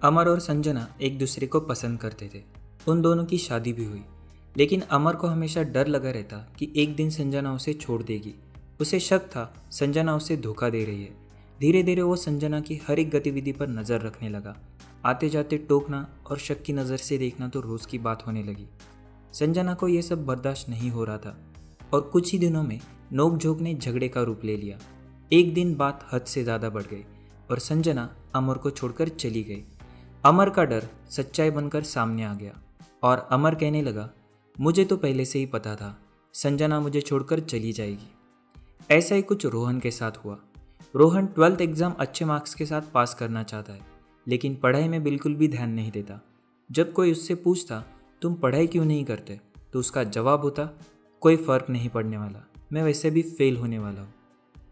अमर और संजना एक दूसरे को पसंद करते थे। उन दोनों की शादी भी हुई, लेकिन अमर को हमेशा डर लगा रहता कि एक दिन संजना उसे छोड़ देगी। उसे शक था संजना उसे धोखा दे रही है। धीरे धीरे वो संजना की हर एक गतिविधि पर नज़र रखने लगा। आते जाते टोकना और शक की नज़र से देखना तो रोज़ की बात होने लगी। संजना को यह सब बर्दाश्त नहीं हो रहा था और कुछ ही दिनों में नोक-झोंक ने झगड़े का रूप ले लिया। एक दिन बात हद से ज़्यादा बढ़ गई और संजना अमर को छोड़कर चली गई। अमर का डर सच्चाई बनकर सामने आ गया और अमर कहने लगा, मुझे तो पहले से ही पता था संजना मुझे छोड़कर चली जाएगी। ऐसा ही कुछ रोहन के साथ हुआ। रोहन 12th एग्ज़ाम अच्छे मार्क्स के साथ पास करना चाहता है, लेकिन पढ़ाई में बिल्कुल भी ध्यान नहीं देता। जब कोई उससे पूछता तुम पढ़ाई क्यों नहीं करते, तो उसका जवाब होता, कोई फ़र्क नहीं पड़ने वाला, मैं वैसे भी फेल होने वाला हूँ।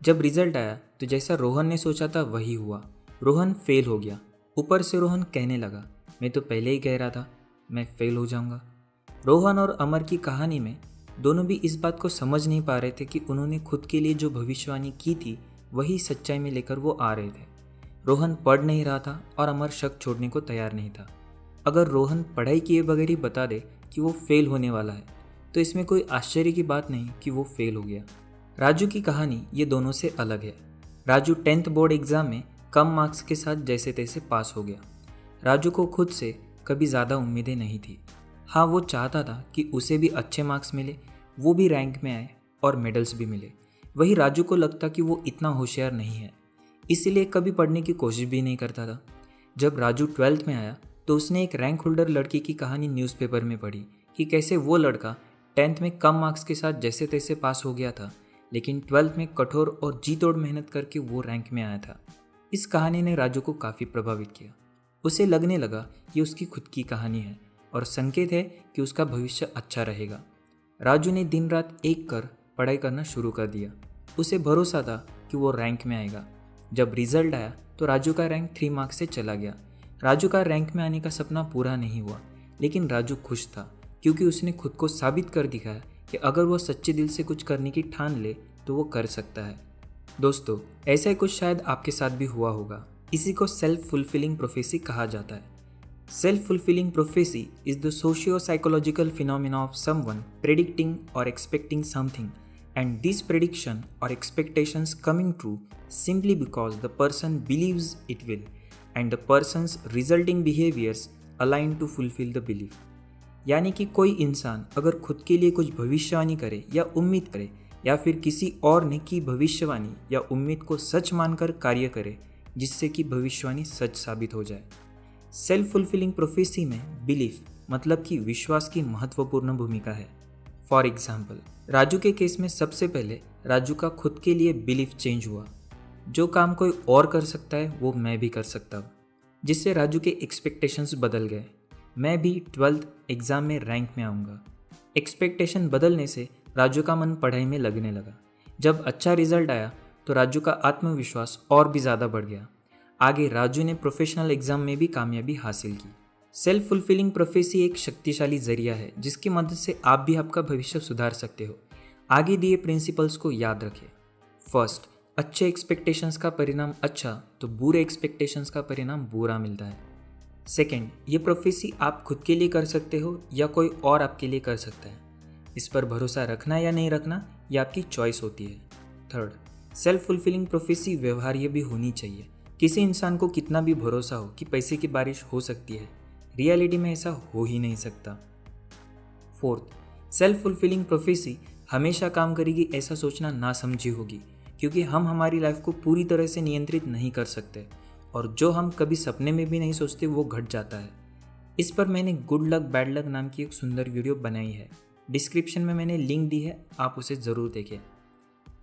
जब रिजल्ट आया तो जैसा रोहन ने सोचा था वही हुआ। रोहन फेल हो गया। ऊपर से रोहन कहने लगा, मैं तो पहले ही कह रहा था मैं फेल हो जाऊंगा। रोहन और अमर की कहानी में दोनों भी इस बात को समझ नहीं पा रहे थे कि उन्होंने खुद के लिए जो भविष्यवाणी की थी वही सच्चाई में लेकर वो आ रहे थे। रोहन पढ़ नहीं रहा था और अमर शक छोड़ने को तैयार नहीं था। अगर रोहन पढ़ाई किए बगैर ही बता दे कि वो फेल होने वाला है तो इसमें कोई आश्चर्य की बात नहीं कि वो फेल हो गया। राजू की कहानी ये दोनों से अलग है। राजू 10th बोर्ड एग्ज़ाम में कम मार्क्स के साथ जैसे तैसे पास हो गया। राजू को खुद से कभी ज़्यादा उम्मीदें नहीं थी। हाँ, वो चाहता था कि उसे भी अच्छे मार्क्स मिले, वो भी रैंक में आए और मेडल्स भी मिले। वही राजू को लगता कि वो इतना होशियार नहीं है, इसीलिए कभी पढ़ने की कोशिश भी नहीं करता था। जब राजू 12th में आया तो उसने एक रैंक होल्डर लड़की की कहानी न्यूज़पेपर में पढ़ी कि कैसे वो लड़का 10th में कम मार्क्स के साथ जैसे तैसे पास हो गया था, लेकिन 12th में कठोर और जी तोड़ मेहनत करके वो रैंक में आया था। इस कहानी ने राजू को काफ़ी प्रभावित किया। उसे लगने लगा ये उसकी खुद की कहानी है और संकेत है कि उसका भविष्य अच्छा रहेगा। राजू ने दिन रात एक कर पढ़ाई करना शुरू कर दिया। उसे भरोसा था कि वो रैंक में आएगा। जब रिजल्ट आया तो राजू का रैंक 3 मार्क्स से चला गया। राजू का रैंक में आने का सपना पूरा नहीं हुआ, लेकिन राजू खुश था क्योंकि उसने खुद को साबित कर दिखाया कि अगर वो सच्चे दिल से कुछ करने की ठान ले तो वो कर सकता है। दोस्तों, ऐसा ही कुछ शायद आपके साथ भी हुआ होगा। इसी को सेल्फ फुलफिलिंग प्रोफेसी कहा जाता है। Self fulfilling prophecy is the socio psychological phenomena of someone predicting और expecting something, and these prediction or expectations coming true simply because the person believes it will and the person's resulting behaviors align to fulfill the belief। यानी कि कोई इंसान अगर खुद के लिए कुछ भविष्यवाणी करे या उम्मीद करे या फिर किसी और ने की भविष्यवाणी या उम्मीद को सच मानकर कार्य करे जिससे कि भविष्यवाणी सच साबित हो जाए। सेल्फ फुलफिलिंग प्रोफेसी में बिलीफ मतलब कि विश्वास की महत्वपूर्ण भूमिका है। फॉर एग्जाम्पल, राजू के केस में सबसे पहले राजू का खुद के लिए बिलीफ चेंज हुआ। जो काम कोई और कर सकता है वो मैं भी कर सकता हूँ, जिससे राजू के एक्सपेक्टेशंस बदल गए। मैं भी 12th एग्ज़ाम में रैंक में आऊँगा। एक्सपेक्टेशन बदलने से राजू का मन पढ़ाई में लगने लगा। जब अच्छा रिजल्ट आया तो राजू का आत्मविश्वास और भी ज़्यादा बढ़ गया। आगे राजू ने प्रोफेशनल एग्ज़ाम में भी कामयाबी हासिल की। सेल्फ फुलफिलिंग प्रोफेसी एक शक्तिशाली जरिया है जिसकी मदद से आप भी आपका भविष्य सुधार सकते हो। आगे दिए प्रिंसिपल्स को याद रखें। फर्स्ट, अच्छे एक्सपेक्टेशंस का परिणाम अच्छा तो बुरे एक्सपेक्टेशंस का परिणाम बुरा मिलता है। सेकंड, ये प्रोफेसी आप खुद के लिए कर सकते हो या कोई और आपके लिए कर सकता है। इस पर भरोसा रखना या नहीं रखना ये आपकी चॉइस होती है। थर्ड, सेल्फ फुलफिलिंग प्रोफेसी व्यवहार्य भी होनी चाहिए। किसी इंसान को कितना भी भरोसा हो कि पैसे की बारिश हो सकती है, रियलिटी में ऐसा हो ही नहीं सकता। फोर्थ, सेल्फ फुलफिलिंग प्रोफेसी हमेशा काम करेगी ऐसा सोचना ना समझी होगी, क्योंकि हम हमारी लाइफ को पूरी तरह से नियंत्रित नहीं कर सकते और जो हम कभी सपने में भी नहीं सोचते वो घट जाता है। इस पर मैंने गुड लक बैड लक नाम की एक सुंदर वीडियो बनाई है। डिस्क्रिप्शन में मैंने लिंक दी है, आप उसे ज़रूर देखें।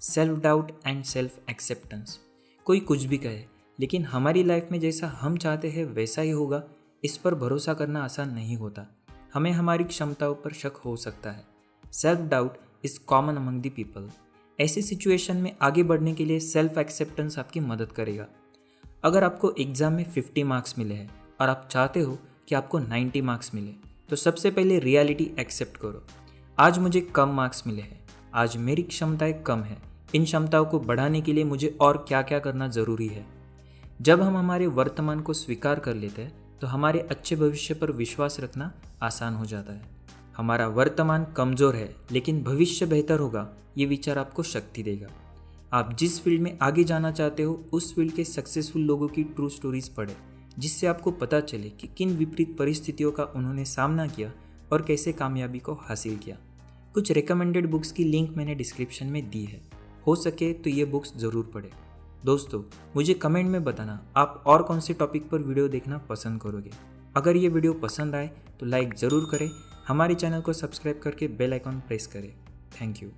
Self doubt and self acceptance. कोई कुछ भी कहे, लेकिन हमारी लाइफ में जैसा हम चाहते हैं वैसा ही होगा, इस पर भरोसा करना आसान नहीं होता। हमें हमारी क्षमताओं पर शक हो सकता है। Self doubt is common among the people. ऐसी सिचुएशन में आगे बढ़ने के लिए सेल्फ एक्सेप्टेंस आपकी मदद करेगा। अगर आपको एग्ज़ाम में 50 मार्क्स मिले हैं और आप चाहते हो कि आपको 90 मार्क्स मिले, तो सबसे पहले रियलिटी एक्सेप्ट करो। आज मुझे कम मार्क्स मिले हैं, आज मेरी क्षमताएं कम हैं, इन क्षमताओं को बढ़ाने के लिए मुझे और क्या क्या करना ज़रूरी है। जब हम हमारे वर्तमान को स्वीकार कर लेते हैं तो हमारे अच्छे भविष्य पर विश्वास रखना आसान हो जाता है। हमारा वर्तमान कमज़ोर है लेकिन भविष्य बेहतर होगा, ये विचार आपको शक्ति देगा। आप जिस फील्ड में आगे जाना चाहते हो उस फील्ड के सक्सेसफुल लोगों की ट्रू स्टोरीज पढ़ें, जिससे आपको पता चले कि किन विपरीत परिस्थितियों का उन्होंने सामना किया और कैसे कामयाबी को हासिल किया। कुछ रिकमेंडेड बुक्स की लिंक मैंने डिस्क्रिप्शन में दी है, हो सके तो ये बुक्स ज़रूर पढ़ें। दोस्तों, मुझे कमेंट में बताना आप और कौन से टॉपिक पर वीडियो देखना पसंद करोगे। अगर ये वीडियो पसंद आए तो लाइक ज़रूर करें, हमारे चैनल को सब्सक्राइब करके बेल आइकॉन प्रेस करें। Thank you.